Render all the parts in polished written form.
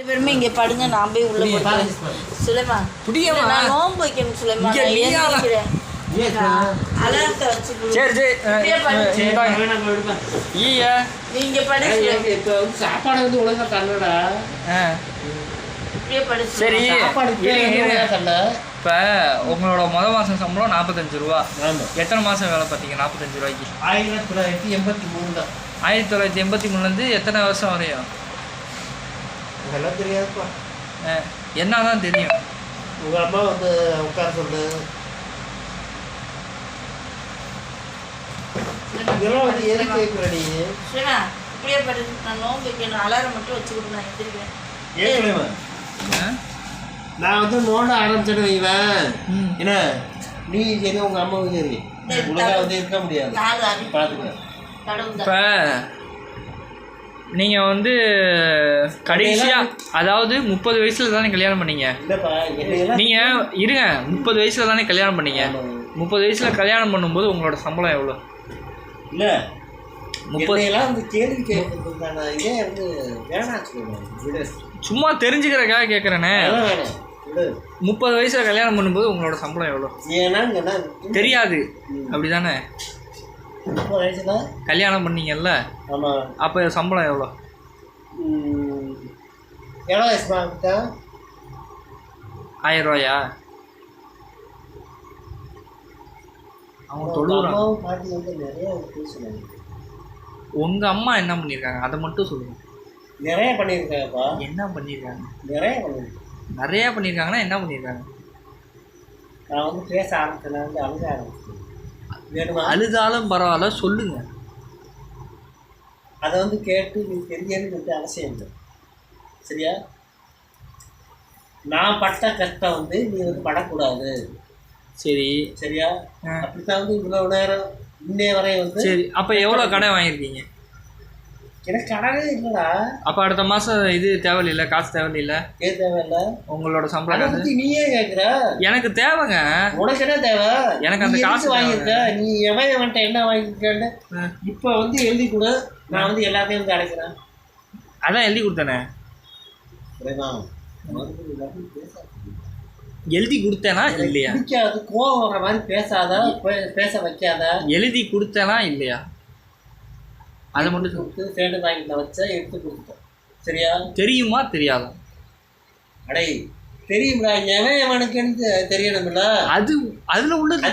பேருமே இங்கே படுங்க, நான் போய் உள்ள போகிறேன். சுலைமா நான் நோம்பு வைக்கணும். சுலைமா அலாரத்தை வச்சு நீங்க படுங்க. சாப்பாடு வந்து ஒழுங்கா தரலடா. சரி, இப்போ உங்களோட மொதல் மாதம் சம்பளம் 45 ரூபா. எத்தனை மாதம் வேலை பார்த்தீங்க? 45 ரூபாய்க்கு 1983 தான். 1983லேருந்து எத்தனை வருஷம் வரையும்? அதெல்லாம் தெரியாதுப்பா. என்ன தான் தெரியும்? உங்கள் அம்மா வந்து உட்கார சொல்லு. இதெல்லாம் வந்து எது கேட்குற நீ? இப்படியே படு. நான் நோம்பு வைக்கணும். அலாரம் மட்டும் வச்சு கொடுத்து நான் எந்திரிக்கிறேன். நான் வந்து நோண்ட ஆரம்பிச்சிட்டு வைவேன். என்ன நீ சரி, உங்கள் அம்மாவும் சரி, உலகம் வந்து இருக்க முடியாது. பார்த்துக்க. இப்போ நீங்கள் வந்து கடைசியாக, அதாவது 30 வயசில் தானே கல்யாணம் பண்ணீங்க? நீங்கள் இருங்க, 30 வயசில் தானே கல்யாணம் பண்ணீங்க? 30 வயசில் கல்யாணம் பண்ணும்போது உங்களோட சம்பளம் எவ்வளோ? இல்லை 30 வந்து கேள்வி கேட்கறதுக்கான இதே வந்து வேணாம். சும்மா தெரிஞ்சுக்கிறக்காக கேட்குறேனே. 30 வயசில் கல்யாணம் பண்ணும்போது உங்களோட சம்பளம் எவ்வளோ? தெரியாது, அப்படி தானே? 30 வயசுல கல்யாணம் பண்ணீங்கல்ல? ஆமாம். அப்போ சம்பளம் எவ்வளோ? எவ்வளோ வயசுமா? 1000 ரூபாயா? அவங்க தொழுகிறாங்க. பாட்டி வந்து நிறைய பேசுனாங்க. உங்கள் அம்மா என்ன பண்ணியிருக்காங்க அதை மட்டும் சொல்லுங்கள். நிறைய பண்ணியிருக்காங்கப்பா. என்ன பண்ணியிருக்காங்க? நிறைய பண்ணியிருக்காங்கன்னா என்ன பண்ணியிருக்காங்க? நான் வந்து பேச ஆரம்பிச்சேன், வந்து அழுக ஆரம்பிச்சேன். வேணுமா? அழுதாலும் பரவாயில்ல, சொல்லுங்கள். அதை வந்து கேட்டு நீ தெரியன்னு வந்து அவசியம் இல்லை, சரியா? நான் பட்ட கஷ்டம் வந்து நீ வந்து படக்கூடாது. சரி சரியா? அப்படித்தான் வந்து இவ்வளோ நேரம் இன்னே வரை வந்து. சரி, அப்போ எவ்வளோ கடன் வாங்கியிருக்கீங்க? எனக்கு கடனே இல்லைடா. அப்போ அடுத்த மாதம் இது தேவையில்லை, காசு தேவையில்லை. ஏன் தேவையில்லை? உங்களோட சம்பளம் பற்றி நீயே கேட்குற. எனக்கு தேவைங்க. உனக்கு என்ன தேவை? எனக்கு அந்த காசு வாங்கியிருக்க. நீ எவன்ட்ட என்ன வாங்கியிருக்கேன்னு இப்போ வந்து எழுதி கொடு, நான் வந்து எல்லாத்தையும் வந்து அடைக்கிறேன். அதான் எழுதி கொடுத்தேனே. எழுதி கொடுத்தேனா இல்லையா? பிடிக்காது, கோவம் வர்ற மாதிரி பேசாத, பேச வைக்காத. எழுதி கொடுத்தேனா இல்லையா? அதை மட்டும் கொடுத்து சேண்டு பாக்கெட்டில் வச்சா எடுத்து கொடுத்துட்டேன், சரியா? தெரியுமா தெரியாதா? அடே தெரியும்டா. எவன் எவனுக்குன்னு தெரியணும்ல. அது அதில் உள்ளது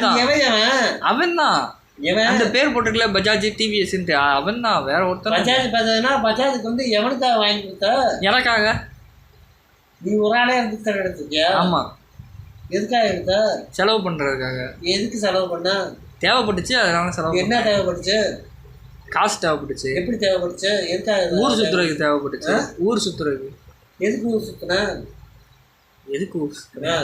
அவன் தான். அந்த பேர் போட்டிருக்கல, பஜாஜ் டிவிஎஸ், அவன் தான். வேற ஒருத்தர் பஜாஜ் பார்த்ததுன்னா பஜாஜுக்கு வந்து எவனுக்காக வாங்கி கொடுத்த? எனக்காக. நீ ஒரு ஆளே எடுத்து எடுத்துக்கியா? ஆமாம். எதுக்காக எடுத்த? செலவு பண்ணுறதுக்காக. எதுக்கு செலவு பண்ண? தேவைப்பட்டுச்சு, அதனால செலவு. என்ன தேவைப்பட்டுச்சு? காசு தேவைப்பட்டுச்சு. எப்படி தேவைப்பட்டுச்சு? எதுக்காக? ஊர் சுற்றுறதுக்கு தேவைப்பட்டுச்சு. ஊர் சுற்றுறதுக்கு. எதுக்கு ஊர் சுற்றுனா? எதுக்கு ஊர் சுற்றுனா?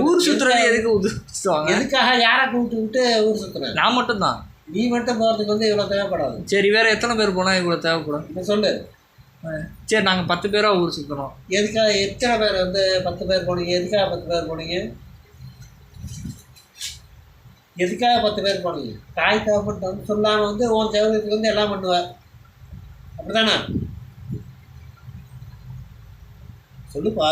ஊர் சுற்றுறது எதுக்கு ஊர் சுற்றுவாங்க? எதுக்காக? யாரை கூப்பிட்டு விட்டு ஊர் சுற்றுனேன்? நான் மட்டும்தான். நீ மட்டும் போகிறதுக்கு வந்து இவ்வளோ தேவைப்படாது. சரி, வேறு எத்தனை பேர் போனால் இவ்வளோ தேவைப்படும்? இப்போ சொல்லு. சரி, நாங்கள் 10 பேராக ஊர் சுற்றணும். எதுக்காக? எத்தனை பேர் வந்து 10 பேர் போனீங்க? எதுக்காக 10 பேர் போனீங்க? எதுக்காக 10 பேர் போனீங்க? தாய் தேவைப்பட்டு வந்து சொல்லாமல் வந்து உன் தேவைக்கு வந்து எல்லாம் பண்ணுவேன், அப்படிதானே? சொல்லுப்பா.